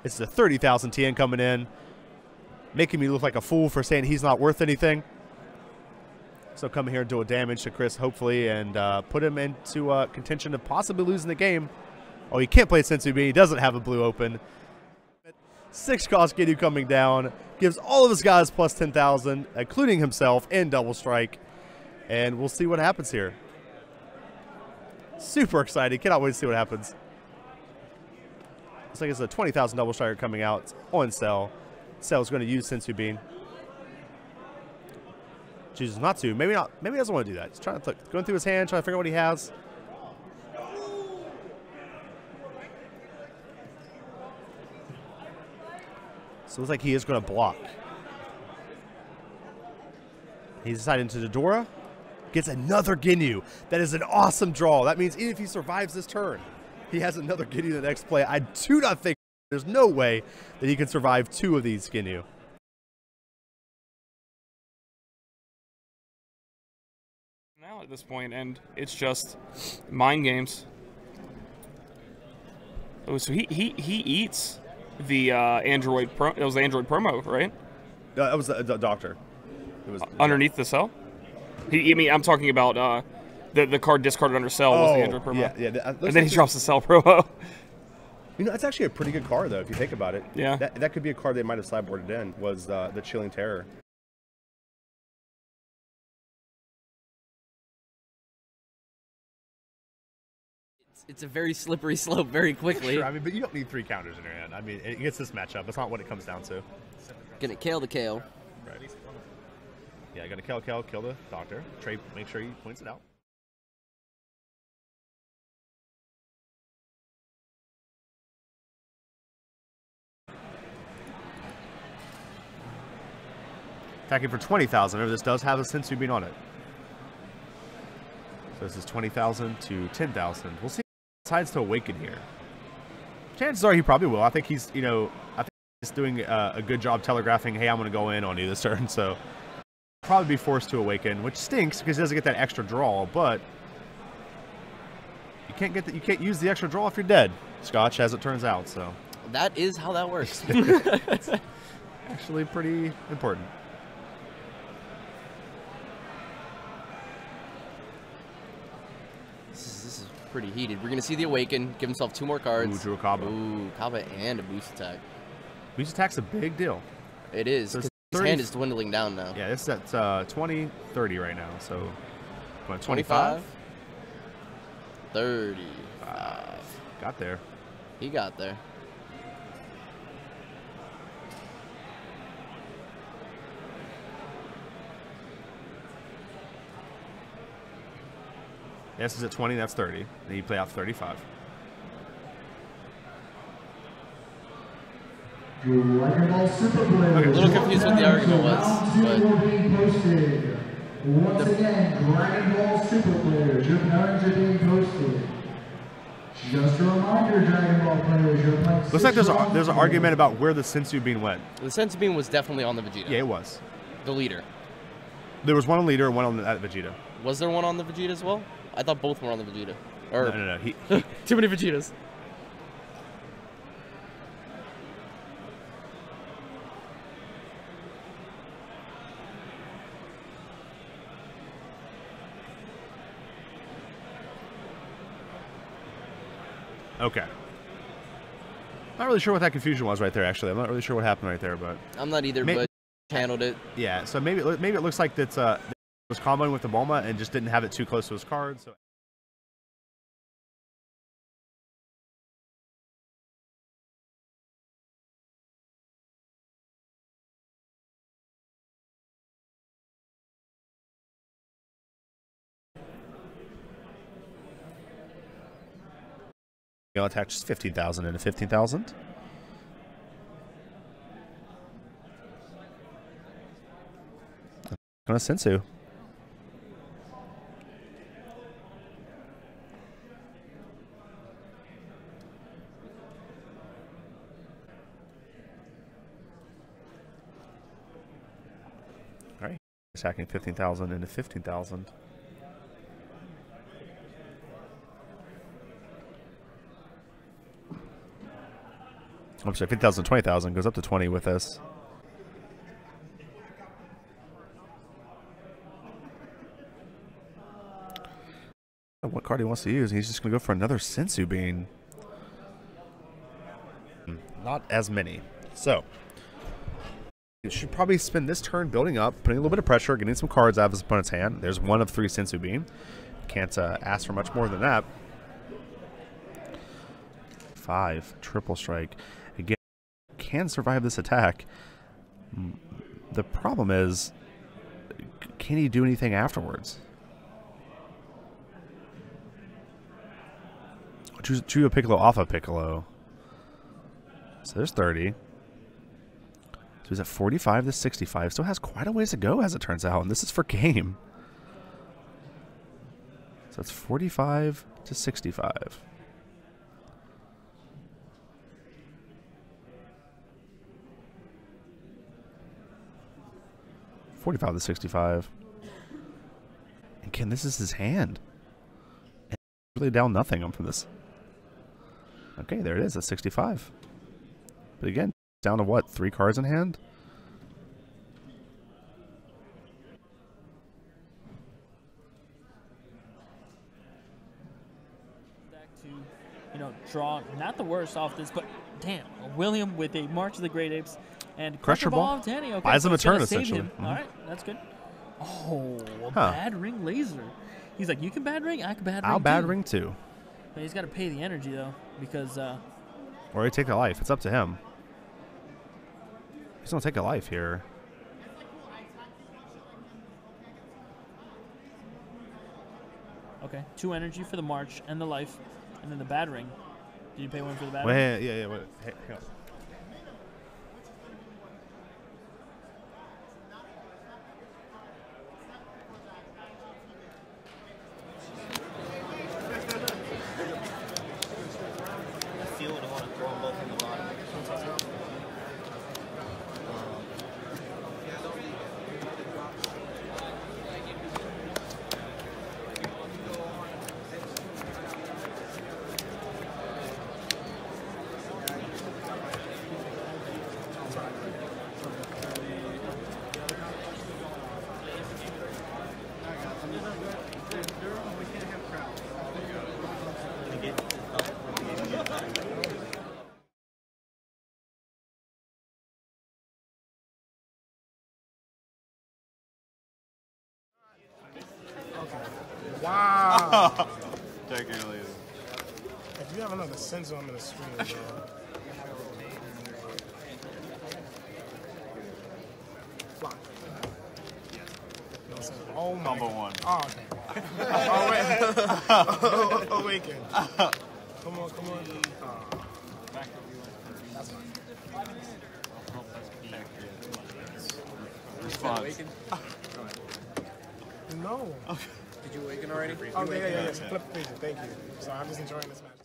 It's the 30,000 TN coming in, making me look like a fool for saying he's not worth anything. So come here and do a damage to Chris, hopefully, and put him into contention of possibly losing the game. Oh, he can't play Sensu Bean. He doesn't have a blue open. 6 cost Ginyu coming down. Gives all of his guys plus 10,000, including himself, and double strike. And we'll see what happens here. Super excited. Cannot wait to see what happens. Looks like it's a 20,000 double striker coming out on Cell. Cell's going to use Sensu Bean. Chooses not to. Maybe not. Maybe he doesn't want to do that. He's trying to going through his hand, trying to figure out what he has. So it looks like he is going to block. He's decided into Dodora. Gets another Ginyu. That is an awesome draw. That means even if he survives this turn, he has another Ginyu the next play. I do not think there's no way that he can survive 2 of these Ginyu. Now at this point, and it's just mind games. Oh, so he eats the Android Pro. It was the Android promo, right? That was the doctor. It was underneath the Cell. I mean, I'm talking about the card discarded under Cell was the Android promo. Yeah. And then he drops the Cell promo. You know, that's actually a pretty good card, though, if you think about it. Yeah. That could be a card they might have sideboarded in, was the Chilling Terror. It's a very slippery slope very quickly. Sure, I mean, but you don't need 3 counters in your hand. I mean, it gets this matchup. That's not what it comes down to. Gonna kill the Kale. Right. Yeah, gonna kill the doctor. Trey, make sure he points it out. Attacking for 20,000. Remember, this does have a Sensu Bean on it. So this is 20,000 to 10,000. We'll see if he decides to awaken here. Chances are he probably will. I think he's, I think he's doing a good job telegraphing, hey, I'm going to go in on you this turn. So probably be forced to awaken, which stinks because he doesn't get that extra draw. But you can't use the extra draw if you're dead, Scotch, as it turns out. So that is how that works. It's actually pretty important. This is pretty heated. We're going to see the Awaken, give himself 2 more cards. Ooh, drew a Kaba. Ooh, Kaba and a boost attack. Boost attack's a big deal. It is. So his hand is dwindling down now. Yeah, this is at 20, 30 right now. So, 25? 35. Got there. He got there. This is at 20, that's 30. Then you play out 35. Okay. A little confused what the argument was, but once again, Dragon Ball Super players, your cards are being posted. Just a reminder, Dragon Ball players, you're playing. Looks like there's an argument about where the Sensu Bean went. The Sensu Bean was definitely on the Vegeta. Yeah, it was. The leader. There was one on leader and one on that Vegeta. Was there one on the Vegeta as well? I thought both were on the Vegeta. Or No. He too many Vegetas. Okay. Not really sure what that confusion was right there, actually. I'm not really sure what happened right there, but... I'm not either, but handled it. Yeah, so maybe it looks like that was comboing with the Bulma and just didn't have it too close to his card, so... I'll attack just 15,000 into 15,000. Gonna Sensu. All right, attacking 15,000 into 15,000. I'm sorry, 15,000 to 20,000 goes up to 20 with this. What card he wants to use? He's just going to go for another Sensu Bean. Not as many. So, you should probably spend this turn building up, putting a little bit of pressure, getting some cards out of his opponent's hand. There's one of 3 Sensu Bean. Can't ask for much more than that. 5, triple strike. Again, can survive this attack. The problem is, can he do anything afterwards? Choose a Piccolo off a Piccolo. So there's 30. So he's at 45 to 65. Still has quite a ways to go, as it turns out. And this is for game. So it's 45 to 65. $45 to 65. And Ken, this is his hand. And really down nothing on from this. Okay, there it is at 65. But again, down to what? 3 cards in hand? To, draw not the worst off this, but damn, William with a March of the Great Apes and Crusher Ball of Danny. Okay, buys him a turn essentially. All right, that's good. Oh, a bad ring laser. He's like, you can bad ring, I can bad ring. I'll bad ring too. But he's got to pay the energy though, because. Or he take a life. It's up to him. He's gonna take a life here. Okay, 2 energy for the March and the life, and then the bad ring. Did you pay 1 for the bad ring? Yeah. Wait. Hey, hang on. Wow. Technically. If you have another sensor, I'm gonna scream, bro. Block. No sensor. Oh my Combo God. 1. Oh, okay. Oh, wait. Awaken. Come on. That's fine. Response. No. Did you awaken already? Oh, yeah. Flip the page. Thank you. So I'm just enjoying this match.